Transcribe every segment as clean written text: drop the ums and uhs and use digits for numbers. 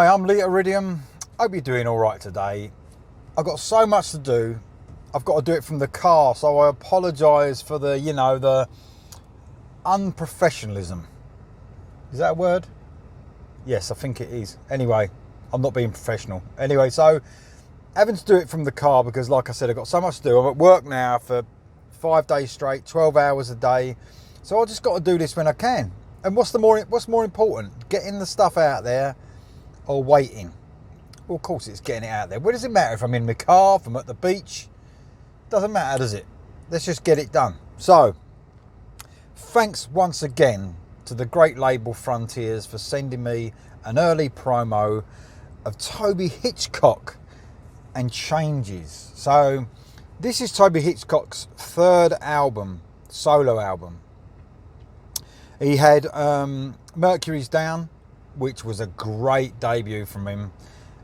Hi, I'm Lee Iridium. Hope you're doing all right today. I've got so much to do. I've got to do it from the car, so I apologise for the, the unprofessionalism. Is that a word? Yes, I think it is. Anyway, I'm not being professional. Anyway, so having to do it from the car because, like I said, I've got so much to do. I'm at work now for 5 days straight, 12 hours a day. So I just got to do this when I can. And what's more important? Getting the stuff out there or waiting? Well, of course it's getting it out there. What does it matter if I'm in my car, if I'm at the beach? Doesn't matter, does it? Let's just get it done. So, thanks once again to the great label Frontiers for sending me an early promo of Toby Hitchcock and Changes. So, this is Toby Hitchcock's third album, solo album. He had Mercury's Down, which was a great debut from him,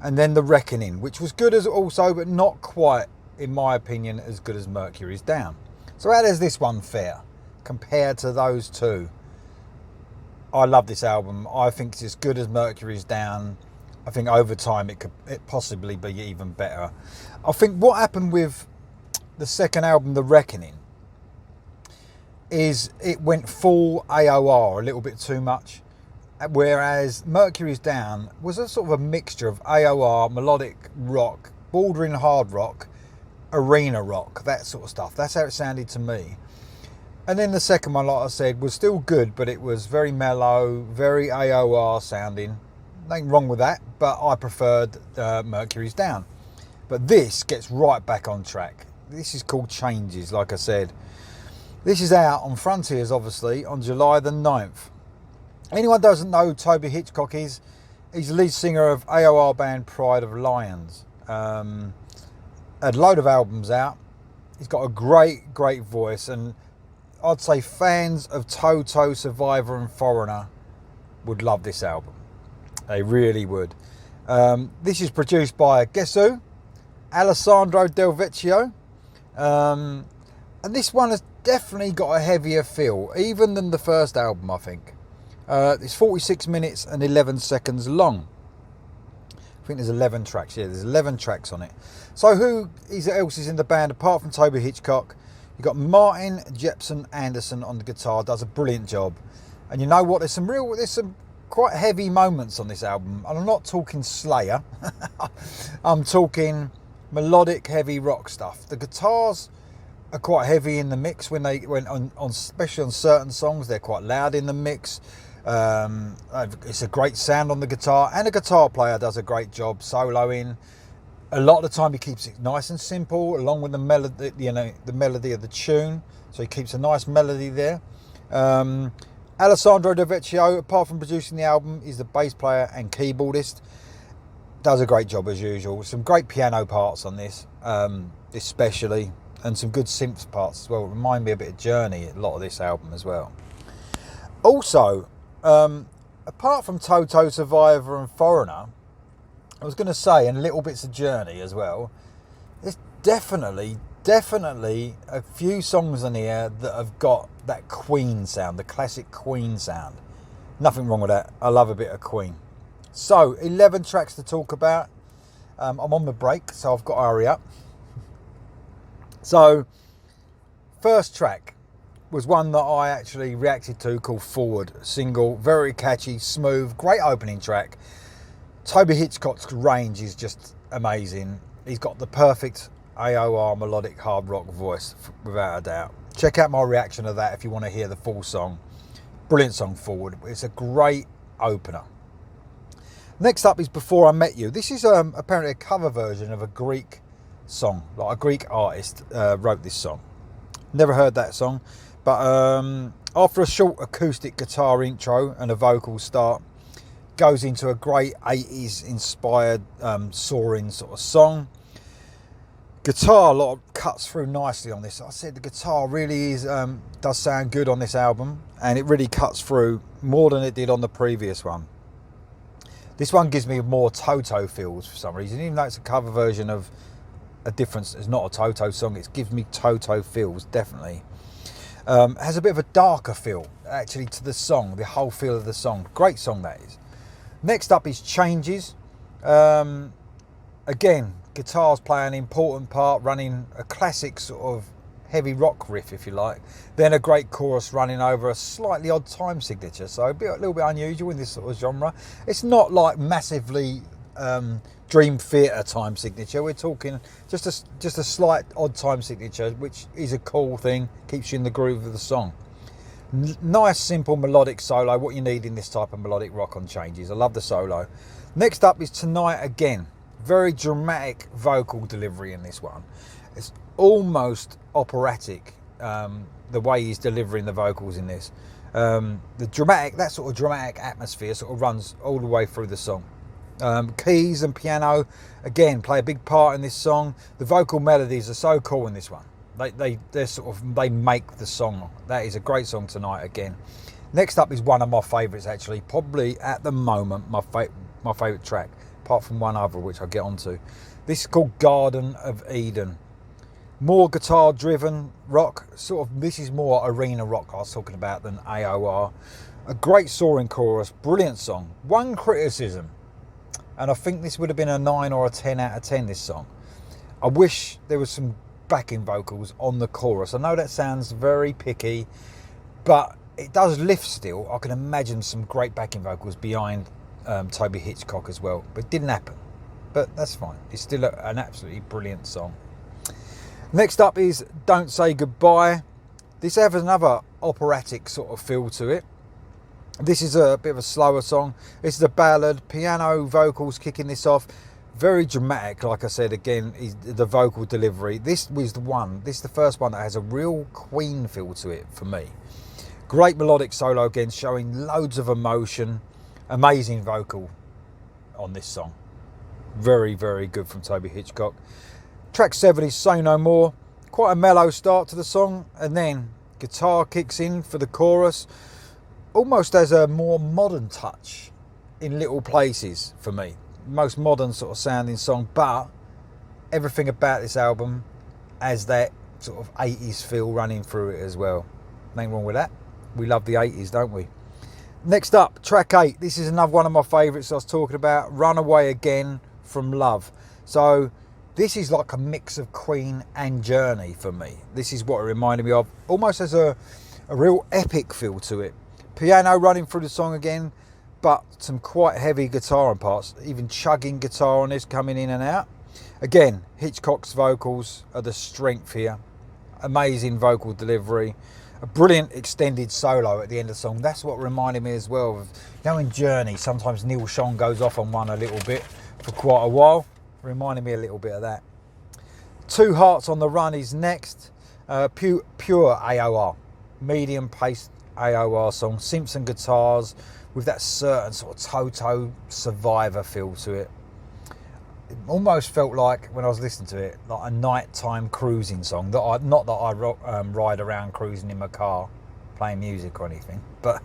and then The Reckoning, which was good as also, but not quite, in my opinion, as good as Mercury's Down. So how does this one fare compared to those two? I love this album. I think it's as good as Mercury's Down. I think over time it possibly be even better. I think what happened with the second album, The Reckoning, is it went full AOR a little bit too much, whereas Mercury's Down was a sort of a mixture of AOR, melodic rock, bordering hard rock, arena rock, that sort of stuff. That's how it sounded to me. And then the second one, like I said, was still good, but it was very mellow, very AOR sounding. Nothing wrong with that, but I preferred Mercury's Down. But this gets right back on track. This is called Changes, like I said. This is out on Frontiers, obviously, on July the 9th. Anyone doesn't know who Toby Hitchcock is, he's the lead singer of AOR band Pride of Lions. Had a load of albums out. He's got a great voice, and I'd say fans of Toto, Survivor and Foreigner would love this album. They really would. This is produced by, guess who? Alessandro Del Vecchio. And this one has definitely got a heavier feel, even than the first album, I think. It's 46 minutes and 11 seconds long. I think there's 11 tracks. Yeah, there's 11 tracks on it. So who else is in the band apart from Toby Hitchcock? You've got Martin Jepson Anderson on the guitar, does a brilliant job. And you know what? There's some quite heavy moments on this album. And I'm not talking Slayer. I'm talking melodic, heavy rock stuff. The guitars are quite heavy in the mix when on especially on certain songs. They're quite loud in the mix. It's a great sound on the guitar, and the guitar player does a great job soloing. A lot of the time he keeps it nice and simple, along with the melody, the melody of the tune. So he keeps a nice melody there. Alessandro Del Vecchio, apart from producing the album, is the bass player and keyboardist. Does a great job as usual. Some great piano parts on this, especially, and some good synth parts as well. Remind me a bit of Journey, a lot of this album as well. Also, apart from Toto, Survivor and Foreigner, I was going to say, and little bits of Journey as well, there's definitely a few songs on here that have got that Queen sound, the classic Queen sound. Nothing wrong with that. I love a bit of Queen. So, 11 tracks to talk about. I'm on the break, so I've got to hurry up. So, first track was one that I actually reacted to called Forward, single, very catchy, smooth, great opening track. Toby Hitchcock's range is just amazing. He's got the perfect AOR melodic hard rock voice, without a doubt. Check out my reaction to that if you want to hear the full song. Brilliant song, Forward. It's a great opener. Next up is Before I Met You. This is apparently a cover version of a Greek song, like a Greek artist wrote this song. Never heard that song, but after a short acoustic guitar intro and a vocal start, goes into a great 80s inspired soaring sort of song. Guitar, a lot of cuts through nicely on this. I said the guitar really is does sound good on this album, and it really cuts through more than it did on the previous one. This one gives me more Toto feels for some reason, even though it's a cover version of a difference. It's not a Toto song. It gives me Toto feels, definitely. Has a bit of a darker feel actually to the song, the whole feel of the song. Great song that is. Next up is Changes. Again, guitars play an important part, running a classic sort of heavy rock riff, if you like. Then a great chorus running over a slightly odd time signature. So a little bit unusual in this sort of genre. It's not like massively Dream Theater time signature. We're talking just a slight odd time signature, which is a cool thing, keeps you in the groove of the song. Nice simple melodic solo, what you need in this type of melodic rock on Changes. I love the solo. Next up is Tonight Again. Very dramatic vocal delivery in this one. It's almost operatic, the way he's delivering the vocals in this. That sort of dramatic atmosphere sort of runs all the way through the song. Keys and piano again play a big part in this song. The vocal melodies are so cool in this one. They make the song. That is a great song, Tonight Again. Next up is one of my favourites, actually, probably at the moment my favourite track, apart from one other which I'll get onto. This is called Garden of Eden. More guitar driven rock, this is more arena rock I was talking about than AOR. A great soaring chorus, brilliant song. One criticism, and I think this would have been a 9 or a 10 out of 10, this song. I wish there was some backing vocals on the chorus. I know that sounds very picky, but it does lift still. I can imagine some great backing vocals behind Toby Hitchcock as well, but it didn't happen. But that's fine. It's still an absolutely brilliant song. Next up is Don't Say Goodbye. This has another operatic sort of feel to it. This is a bit of a slower song. This is a ballad, piano vocals kicking this off. Very dramatic, like I said, again, is the vocal delivery. This is the first one that has a real Queen feel to it for me. Great melodic solo again, showing loads of emotion. Amazing vocal on this song. Very, very good from Toby Hitchcock. Track 7 is Say No More. Quite a mellow start to the song, and then guitar kicks in for the chorus. Almost has a more modern touch in little places for me. Most modern sort of sounding song, but everything about this album has that sort of 80s feel running through it as well. Nothing wrong with that. We love the 80s, don't we? Next up, track 8. This is another one of my favourites I was talking about. Runaway Again from Love. So this is like a mix of Queen and Journey for me. This is what it reminded me of. Almost has a real epic feel to it. Piano running through the song again, but some quite heavy guitar on parts, even chugging guitar on this coming in and out. Again, Hitchcock's vocals are the strength here. Amazing vocal delivery. A brilliant extended solo at the end of the song. That's what reminded me as well of, in Journey, sometimes Neil Schon goes off on one a little bit for quite a while. Reminded me a little bit of that. Two Hearts on the Run is next. Pure AOR. Medium paced AOR song. Simpson guitars with that certain sort of Toto Survivor feel to it. It almost felt like, when I was listening to it, like a nighttime cruising song. Not that I ride around cruising in my car playing music or anything, but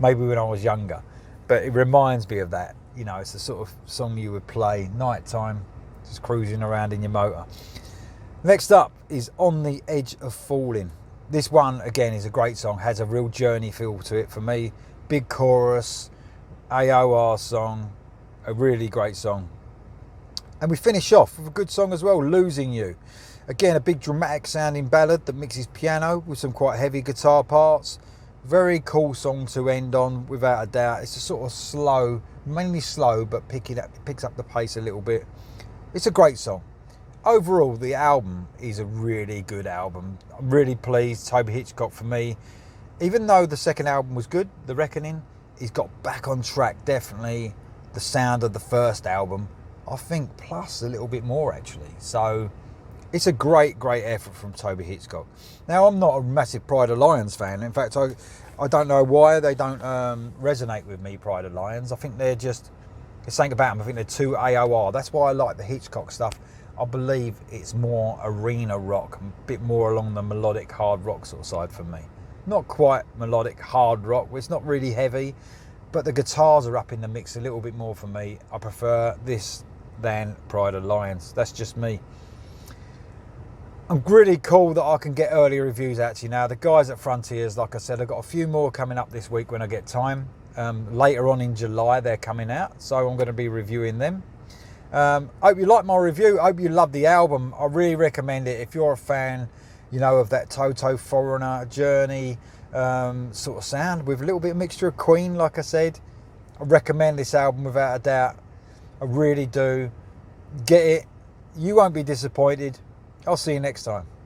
maybe when I was younger. But it reminds me of that. It's the sort of song you would play nighttime, just cruising around in your motor. Next up is On the Edge of Falling. This one, again, is a great song. Has a real Journey feel to it for me. Big chorus, AOR song, a really great song. And we finish off with a good song as well, Losing You. Again, a big dramatic sounding ballad that mixes piano with some quite heavy guitar parts. Very cool song to end on, without a doubt. It's a sort of slow, mainly slow, but it picks up the pace a little bit. It's a great song. Overall, the album is a really good album. I'm really pleased. Toby Hitchcock, for me, even though the second album was good, The Reckoning, he's got back on track, definitely. The sound of the first album, I think, plus a little bit more, actually. So it's a great, great effort from Toby Hitchcock. Now, I'm not a massive Pride of Lions fan. In fact, I don't know why they don't resonate with me, Pride of Lions. I think there's something about them. I think they're too AOR. That's why I like the Hitchcock stuff. I believe it's more arena rock, a bit more along the melodic hard rock sort of side for me. Not quite melodic hard rock, it's not really heavy, but the guitars are up in the mix a little bit more for me. I prefer this than Pride of Lions. That's just me. I'm really cool that I can get early reviews out to you now. The guys at Frontiers, like I said, I've got a few more coming up this week when I get time. Later on in July they're coming out, so I'm going to be reviewing them. Hope you like my review. Hope you love the album. I really recommend it if you're a fan, you know, of that Toto Foreigner, Journey sort of sound with a little bit of mixture of Queen, like I said. I recommend this album without a doubt. I really do. Get it. You won't be disappointed. I'll see you next time.